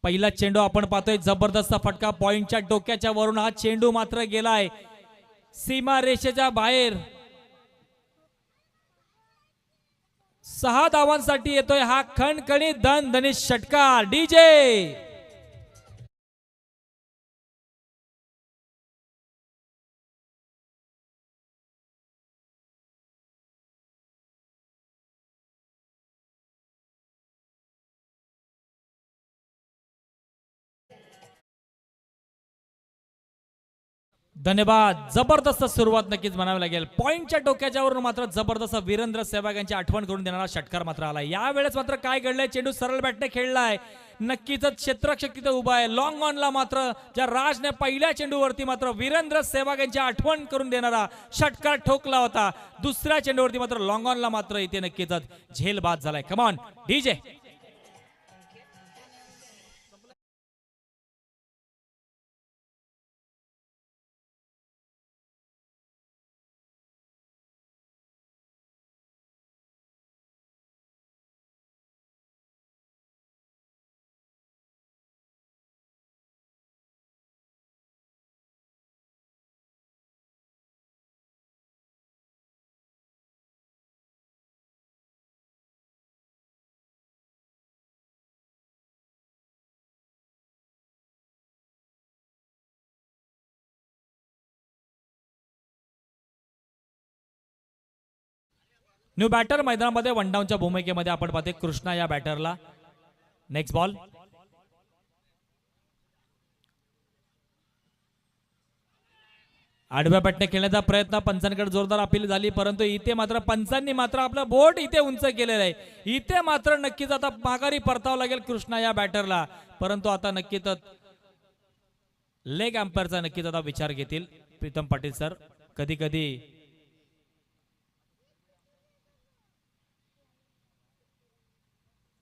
पहिला चेंडू आपण पाहतोय, जबरदस्त फटका पॉइंटच्या डोक्याच्या वरून. हा चेंडू मात्र गेलाय सीमा रेषेच्या बाहेर. 6 धावांसाठी येतोय हा खणखणीत दणदणीत षटकार. डीजे धन्यवाद. जबरदस्त सुरुवात नक्कीच म्हणावी लागेल. पॉइंटच्या डोक्याच्या वरून मात्र जबरदस्त वीरेंद्र सहवाग यांची आठवण करून देणारा षटकार मात्र आला. यावेळेस मात्र काय घडलंय, चेंडू सरळ बॅटने खेळलाय. नक्कीच क्षेत्ररक्षक तिथे उभा आहे. लॉंग ऑनला मात्र ज्या राजने पहिल्या चेंडूवरती मात्र वीरेंद्र सहवाग यांची आठवण करून देणारा षटकार ठोकला होता. दुसऱ्या चेंडूवरती मात्र लॉंग ऑनला मात्र इथे नक्कीच झेल बाद झालाय. Come on DJ. न्यू बॅटर मैदानामध्ये वन डाऊनच्या भूमिकेमध्ये आपण पाहते कृष्णा या बॅटरला. Next ball. आडव्या बॅटने खेळण्याचा प्रयत्न, पंचांकडे जोरदार अपील झाली, परंतु इथे मात्र पंचांनी मात्र आपलं बोट इथे उंच केलेलं आहे. इथे मात्र नक्कीच आता माघारी परतावं लागेल कृष्णा या बॅटरला, परंतु आता नक्कीच लेग अंपायरचा नक्कीच आता विचार घेतील प्रीतम पाटील सर. कधी कधी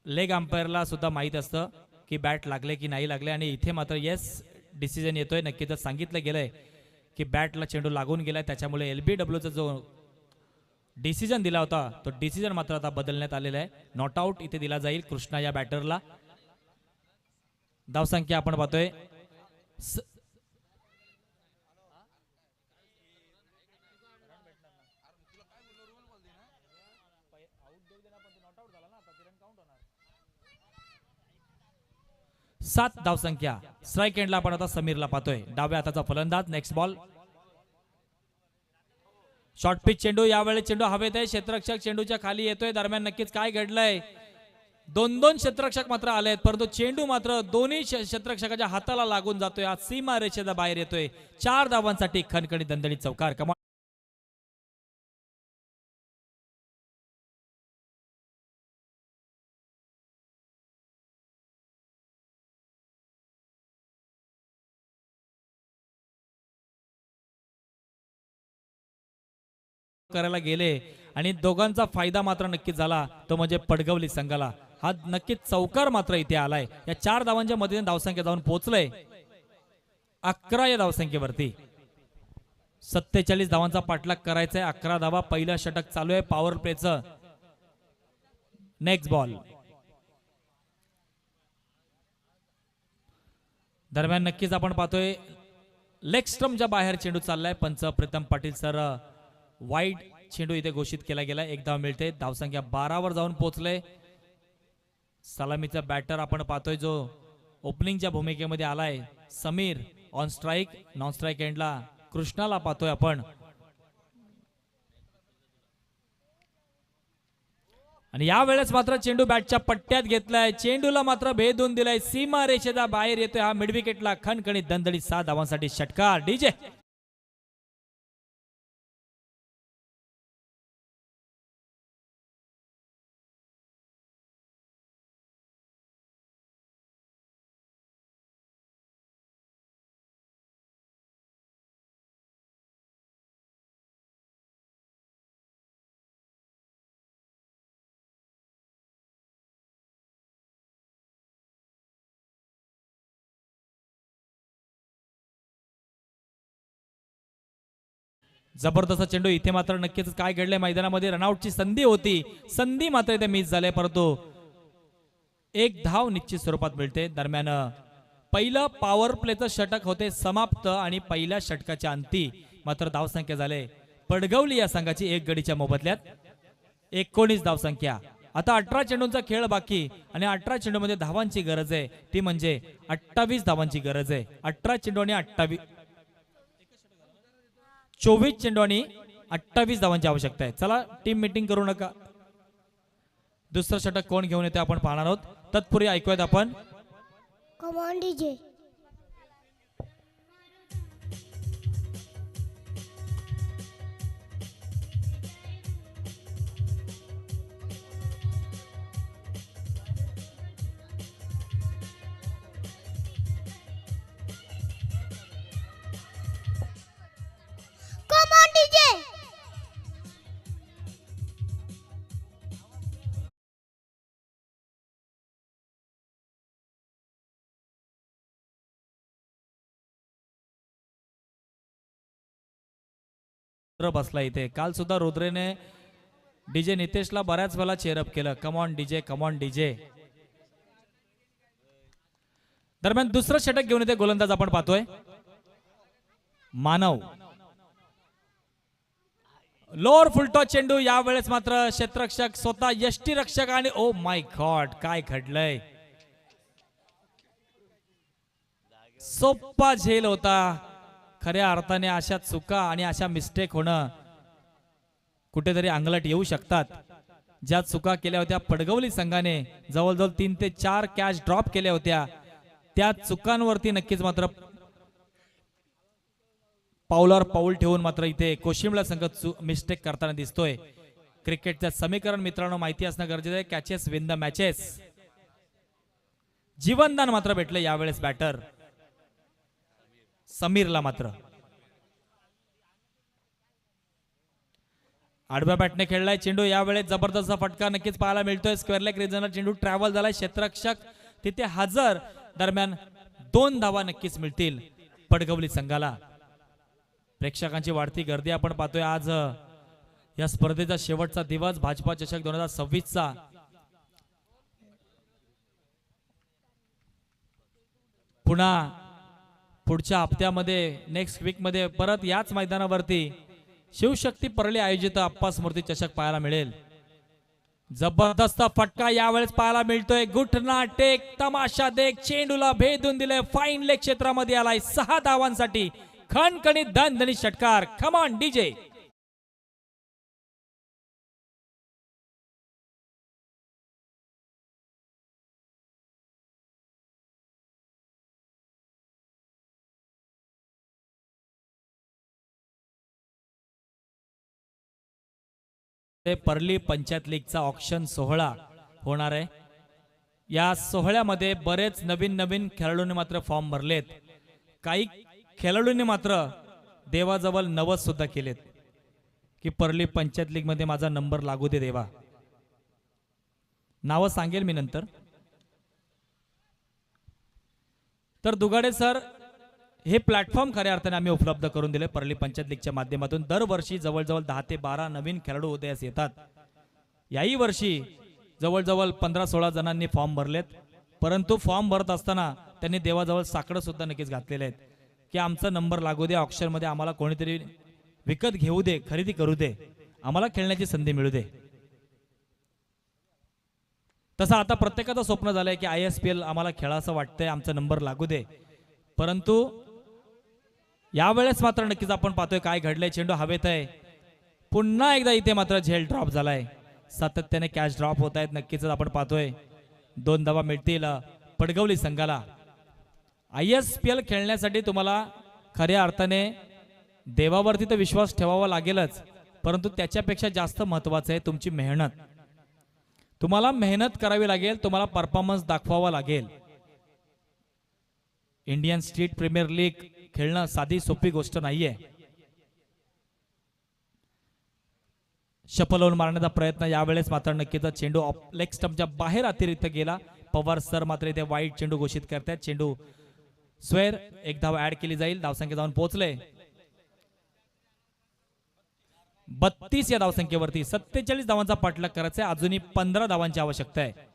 लेग अंपायरला सुद्धा माहित असतं की बॅट लागले की नाही लागले, आणि इथे मात्र येस डिसिजन येतोय. नक्कीच सांगितलं गेलंय की बॅटला चेंडू लागून गेलाय, त्याच्यामुळे LBWचा जो डिसिजन दिला होता तो डिसिजन मात्र आता बदलण्यात आलेला आहे. नॉट आउट इथे दिला जाईल कृष्णा या बॅटरला. धावसंख्या आपण पाहतोय सात धावसंख्या. स्ट्राईक एंडला आपण आता समीरला पाहतोय, डाव्या हाताचा फलंदाज. नेक्स्ट बॉल शॉर्ट पिच चेंडू, यावेळी चेंडू हवेत आहे, क्षेत्ररक्षक चेंडूच्या खाली येतोय. दरम्यान नक्कीच काय घडलंय, दोन क्षेत्ररक्षक मात्र आले आहेत, परंतु चेंडू मात्र दोन्ही क्षेत्ररक्षकाच्या हाताला लागून जातोय. आज सीमा रेषेच्या बाहेर येतोय. 4 धावांसाठी खणखणीत दणदणीत चौकार. कमाल करायला गेले आणि दोघांचा फायदा मात्र नक्कीच झाला, तो म्हणजे पडगवली संघाला. हा नक्कीच चौकार मात्र इथे आलाय. या 4 धावांच्या मदतीने धावसंख्या जाऊन पोहोचलंय 11 या धावसंख्येवरती. 47 धावांचा पाठलाग करायचा आहे. 11 धावा. पहिलं षटक चालू आहे पॉवर प्लेचं. Next ball. दरम्यान नक्कीच आपण पाहतोय लेग स्टंपच्या बाहेर चेंडू चाललाय. पंच प्रीतम पाटील सर वाईड चेंडू इथे घोषित केला गेला. 1 धाव मिळते. धावसंख्या 12 वर जाऊन पोहोचले. सलामीचा बॅटर आपण पाहतोय जो ओपनिंगच्या भूमिकेमध्ये आलाय Sameer. On strike. Non strike एंडला कृष्णाला पाहतोय आपण. आणि यावेळेस मात्र चेंडू बॅटच्या पट्ट्यात घेतलाय. चेंडूला मात्र भेदून दिलाय. सीमा रेषेचा बाहेर येतोय. हा मिड विकेटला खणखणीत दणदणीत 7 धावांसाठी षटकार. डीजे जबरदस्त चेंडू. इथे मात्र नक्कीच काय घडलंय मैदानामध्ये, रनआउटची संधी होती. संधी मात्र इथे मिस झाले, परंतु 1 धाव निश्चित स्वरूपात मिळते. दरम्यान पहिलं पॉवर प्लेचं षटक होते समाप्त आणि पहिल्या षटकाच्या अंती मात्र धावसंख्या झाले पडगवली या संघाची 1 गडीच्या मोबदल्यात 19 धावसंख्या. आता 18 चेंडूंचा खेळ बाकी आणि 18 चेंडूमध्ये धावांची गरज आहे, ती म्हणजे 28 धावांची गरज आहे. 18 चेंडू आणि 24 चेंडू आणि 28 धावांची आवश्यकता आहे. चला टीम मीटिंग करू नका. दुसरं षटक कोण घेऊन येते आपण पाहणार आहोत. तत्पूर्वी ऐकूयात आपण Come on, DJ. Come on, DJ. बसला इथे. काल सुद्धा रुद्रेने डीजे नितेशला बऱ्याच वेळा चेअरअप केलं. Come on DJ, come on DJ. दरम्यान दुसरं षटक घेऊन येते गोलंदाज आपण पाहतोय मानव. लोअर फुलटॉस चेंडू. यावेळेस मात्र क्षेत्ररक्षक स्वतः यष्टीरक्षक आणि ओ माय गॉड काय घडलंय. सोप्पा झेल होता. खऱ्या अर्थाने अशा चुका आणि अशा मिस्टेक होणं कुठेतरी अंगलट येऊ शकतात. ज्या चुका केल्या होत्या पडगवली संघाने, जवळजवळ 3 ते 4 कॅच ड्रॉप केल्या होत्या, त्या चुकांवरती नक्कीच मात्र पाऊलावर पाऊल ठेवून मात्र इथे कोशिमला संघ मिस्टेक करताना दिसतोय. क्रिकेटचं समीकरण मित्रांनो माहिती असणं गरजेचं आहे. Catches win the matches. जीवनदान मात्र भेटलं यावेळेस बॅटर समीरला. मात्र आडव्या बॅटने खेळलाय चेंडू. यावेळेस जबरदस्त फटका नक्कीच पाहायला मिळतोय. स्क्वेअर लेग रिजनला चेंडू ट्रॅव्हल झालाय. क्षेत्ररक्षक तिथे हजर. दरम्यान 2 धावा नक्कीच मिळतील पडगवली संघाला. प्रेक्षकांची वाढती गर्दी आपण पाहतोय आज या स्पर्धेचा शेवटचा दिवस भाजपा चषक 2026चा पुन्हा पुढच्या हप्त्यामध्ये नेक्स्ट वीक मध्ये परत याच मैदानावरती शिवशक्ती परळी आयोजित अप्पा स्मृती चषक पाहायला मिळेल. जबरदस्त फटका यावेळेस पाहायला मिळतोय. गुठना टेक तमाशा देख चेंडूला भेदून दिले. फाईन लेग क्षेत्रामध्ये आलाय 6 धावांसाठी खणखणीत दणदणीत षटकार. कम ऑन डीजे. परली पंचायत लीगचा ऑक्शन सोहळा होणार आहे. या सोहळ्यामध्ये बरेच नवीन खेळाडूंनी मात्र फॉर्म भरलेत. काही खेळाडूंनी मात्र देवाजवळ नवस सुद्धा केलेत की परली पंचायत लीग मध्ये माझा नंबर लागू दे देवा. नाव सांगेल मी नंतर. तर दुगाडे सर हे प्लॅटफॉर्म खऱ्या अर्थाने आम्ही उपलब्ध करून दिले परली पंचायत लीगच्या माध्यमातून. दरवर्षी जवळजवळ 10 ते 12 नवीन खेळाडू उदयास येतात. याही वर्षी जवळजवळ 15-16 जणांनी फॉर्म भरलेत. परंतु फॉर्म भरत असताना त्यांनी देवाजवळ साकडं सुद्धा नक्कीच घातलेले आहेत की आमचा नंबर लागू दे. ऑक्शन मध्ये आम्हाला कोणीतरी विकत घेऊ दे, खरेदी करू दे, आम्हाला खेळण्याची संधी मिळू दे. तसं आता प्रत्येकाचं स्वप्न झालंय की ISPL आम्हाला खेळायचं वाटतंय, आमचा नंबर लागू दे. परंतु यावेळेस मात्र नक्कीच आपण पाहतोय काय घडलंय. चेंडू हवेत आहे. पुन्हा एकदा इथे मात्र झेल ड्रॉप झालाय. सातत्याने कॅच ड्रॉप होत आहेत. नक्कीच आपण पाहतोय 2 धावा मिळतील पडगवली संघाला. ISPL खेळण्यासाठी तुम्हाला खऱ्या अर्थाने देवावरती तर विश्वास ठेवावा लागेलच, परंतु त्याच्यापेक्षा जास्त महत्वाचं आहे तुमची मेहनत. तुम्हाला मेहनत करावी लागेल, तुम्हाला परफॉर्मन्स दाखवावा लागेल. इंडियन स्ट्रीट प्रीमियर लीग खेळणं साधी सोपी गोष्ट नाहीये. शपल लावून मारण्याचा प्रयत्न यावेळेस मात्र नक्कीच चेंडू लेग स्टंपच्या बाहेर अतिरिक्त गेला. पवार सर मात्र इथे वाईट चेंडू घोषित करतात. चेंडू स्वेर 1 धाव ऍड केली जाईल. धावसंख्या जाऊन पोहोचले 32 या धावसंख्येवरती. 47 धावांचा पाठलाग करायचा आहे. अजूनही 15 धावांची आवश्यकता आहे.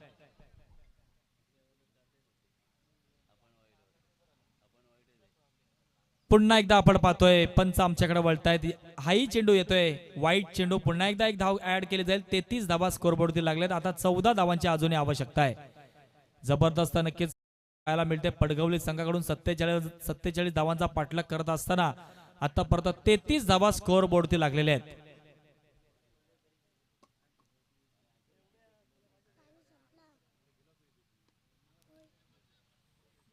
पुन्हा एकदा आपण पाहतोय पंच आमच्याकडे वळतायत. हाही चेंडू येतोय वाईट चेंडू. पुन्हा एकदा 1 धाव ऍड केली जाईल. 33 धावा स्कोरबोर्डवरती लागल्यात. आता 14 धावांची अजूनही आवश्यकता आहे. जबरदस्त नक्कीच पाहायला मिळते. पडगवली संघाकडून 47 धावांचा पाठलाग करत असताना आतापर्यंत 33 धावा स्कोरबोर्डवरती लागलेल्या आहेत.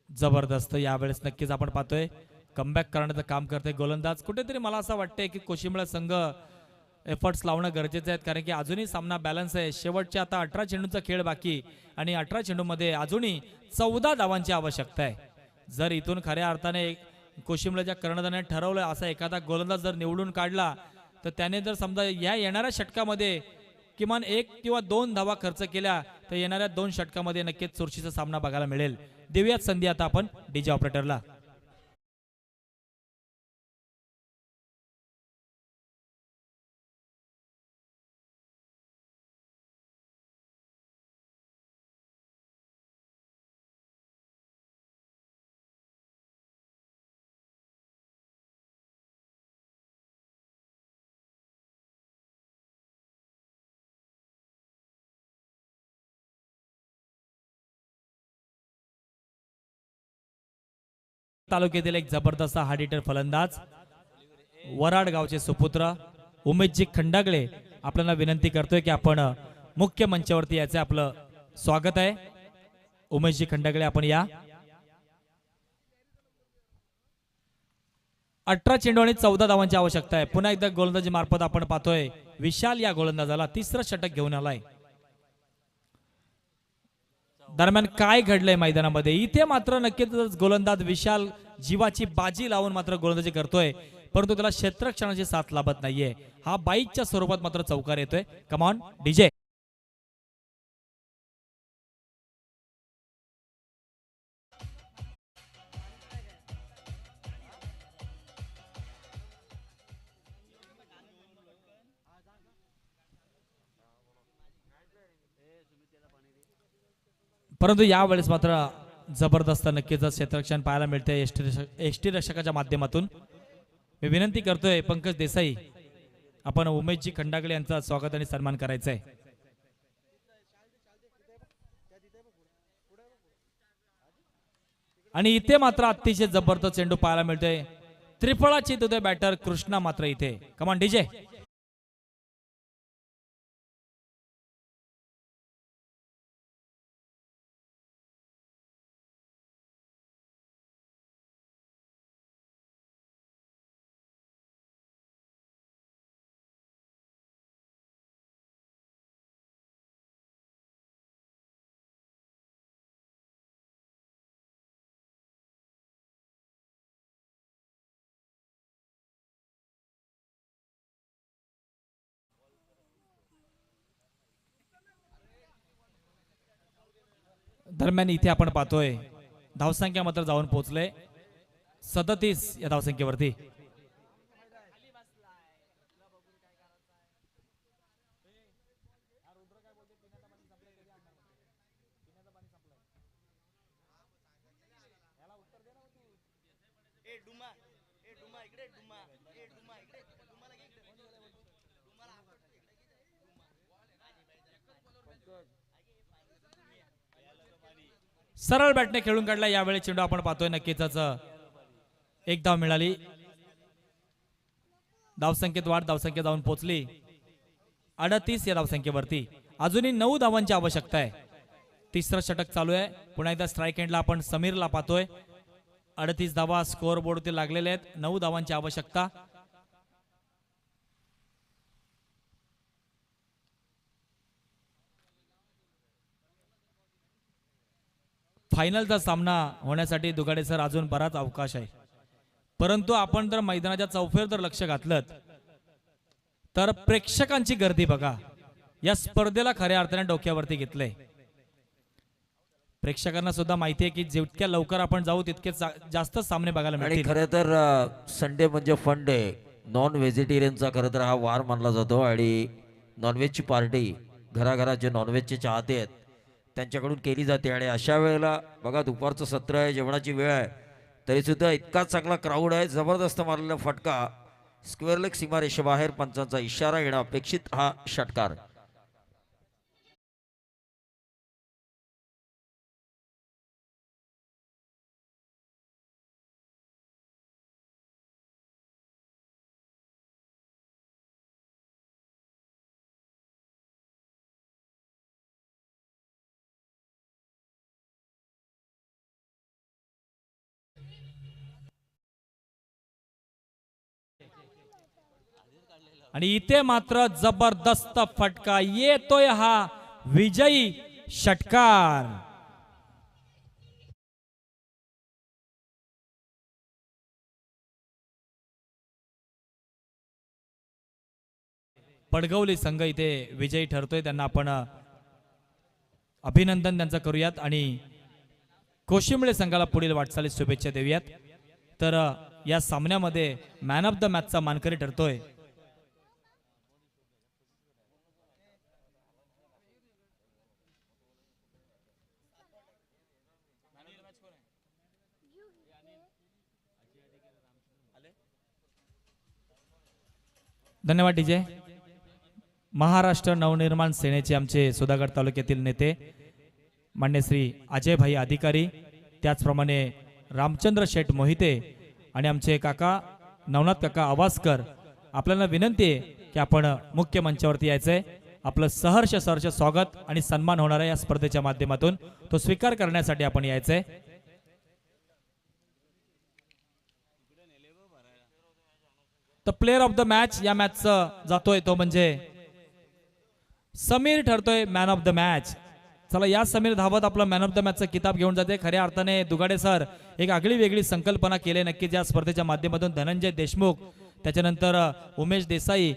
जबरदस्त यावेळेस नक्कीच आपण पाहतोय कमबॅक करण्याचं काम करते गोलंदाज. कुठेतरी मला असं वाटतंय की कोशिंबळा संघ एफर्ट्स लावणं गरजेचं आहे, कारण की अजूनही सामना बॅलन्स आहे. शेवटच्या आता 18 चेंडूंचा खेळ बाकी आणि 18 चेंडूमध्ये अजूनही 14 धावांची आवश्यकता आहे. जर इथून खऱ्या अर्थाने कोशिंबळाच्या कर्णधाराने ठरवलं असा एखादा गोलंदाज जर निवडून काढला तर त्याने जर समजा या येणाऱ्या षटकामध्ये किमान 1 किंवा 2 धावा खर्च केल्या तर येणाऱ्या 2 षटकामध्ये नक्कीच चुरशीचा सामना बघायला मिळेल. देऊयात संधी आता आपण डीजे ऑपरेटरला. तालुक्यातील एक जबरदस्त हार्ड हिटर फलंदाज वराड गावचे सुपुत्र उमेशजी खंडागळे आपल्याला विनंती करतोय की आपण मुख्य मंचावरती याचे आपलं स्वागत आहे. उमेशजी खंडागळे आपण या. 18 चेंडू आणि 14 धावांची आवश्यकता आहे. पुन्हा एकदा गोलंदाजी मार्फत आपण पाहतोय विशाल या गोलंदाजाला 3रं षटक घेऊन आलाय. दरम्यान काय घडलंय मैदानामध्ये इथे मात्र नक्कीच गोलंदाज विशाल जीवाची बाजी लावून मात्र गोलंदाजी करतोय, परंतु त्याला क्षेत्ररक्षणाची साथ लाभत नाहीये. हा बाईकच्या स्वरूपात मात्र चौकार येतोय. Come on DJ. परंतु यावेळेस मात्र जबरदस्त नक्कीच क्षेत्ररक्षण पाहायला मिळते एसटी रक्षकाच्या माध्यमातून. मी विनंती करतोय पंकज देसाई, आपण उमेशजी खंडागळे यांचा स्वागत आणि सन्मान करायचा आहे. आणि इथे मात्र अतिशय जबरदस्त चेंडू पाहायला मिळतोय. त्रिफळाची तुझे बॅटर कृष्णा मात्र इथे. कमान डीजे. दरम्यान इथे आपण पाहतोय धावसंख्या मात्र जाऊन पोहोचले 37 या धावसंख्येवरती. सरळ बॅटने खेळून काढला. यावेळी चेंडू आपण पाहतोय नक्कीच एक धाव मिळाली. धावसंख्येत वाढ, धावसंख्या जाऊन पोहोचली 38 या धावसंख्येवरती. अजूनही 9 धावांची आवश्यकता आहे. तिसरं षटक चालू आहे. पुन्हा एकदा स्ट्राईक एंडला आपण समीरला पाहतोय. 38 धावा स्कोअर बोर्डवरती लागलेले आहेत. 9 धावांची आवश्यकता. फायनलचा सामना होण्यासाठी दुगाडे सर अजून बराच अवकाश आहे. परंतु आपण जर मैदानाच्या चौफेर जर लक्ष घातलं तर प्रेक्षकांची गर्दी बघा. या स्पर्धेला खऱ्या अर्थाने डोक्यावरती घेतलंय. प्रेक्षकांना सुद्धा माहिती आहे की जितक्या लवकर आपण जाऊ तितके जास्त सामने बघायला आणि मिळतील. खरं तर संडे म्हणजे फन डे. नॉन व्हेजिटेरियनचा खरं तर हा वार मानला जातो आणि नॉनव्हेजची पार्टी घराघरात जे नॉनव्हेजचे चाहते आहेत त्यांच्याकडून केली जाते. आणि अशा वेळेला बघा दुपारचं सत्र आहे, जेवणाची वेळ आहे, तरी सुद्धा इतका चांगला क्राऊड आहे. जबरदस्त मारलेला फटका स्क्वेअर लेग सीमारेषेबाहेर. पंचांचा इशारा येणं अपेक्षित. हा षटकार आणि इथे मात्र जबरदस्त फटका येतोय. हा विजयी षटकार. पडगवली संघ इथे विजयी ठरतोय. त्यांना आपण अभिनंदन त्यांचं करूयात आणि कोशिंबळे संघाला पुढील वाटचालीस शुभेच्छा देऊयात. तर या सामन्यामध्ये मॅन ऑफ द मॅचचा मानकरी ठरतोय धन्यवाद डीजे. महाराष्ट्र नवनिर्माण सेनेचे आमचे सुधागड तालुक्यातील नेते मान्य श्री अजयभाई अधिकारी, त्याचप्रमाणे रामचंद्र शेठ मोहिते आणि आमचे काका नवनाथ काका आवासकर, आपल्याला विनंती आहे की आपण मुख्य मंचावरती यायचंय. आपलं सहर्ष स्वागत आणि सन्मान होणार आहे या स्पर्धेच्या माध्यमातून. तो स्वीकार करण्यासाठी आपण यायचंय. तर प्लेअर ऑफ द मॅच या मॅचचा जातोय तो म्हणजे समीर ठरतोय मॅन ऑफ द मॅच. चला या समीर धावत आपला मॅन ऑफ द मॅचचा किताब घेऊन जाते. खऱ्या अर्थाने दुगाडे सर एक आगळी वेगळी संकल्पना केली नक्कीच या स्पर्धेच्या माध्यमातून. धनंजय देशमुख, त्याच्यानंतर उमेश देसाई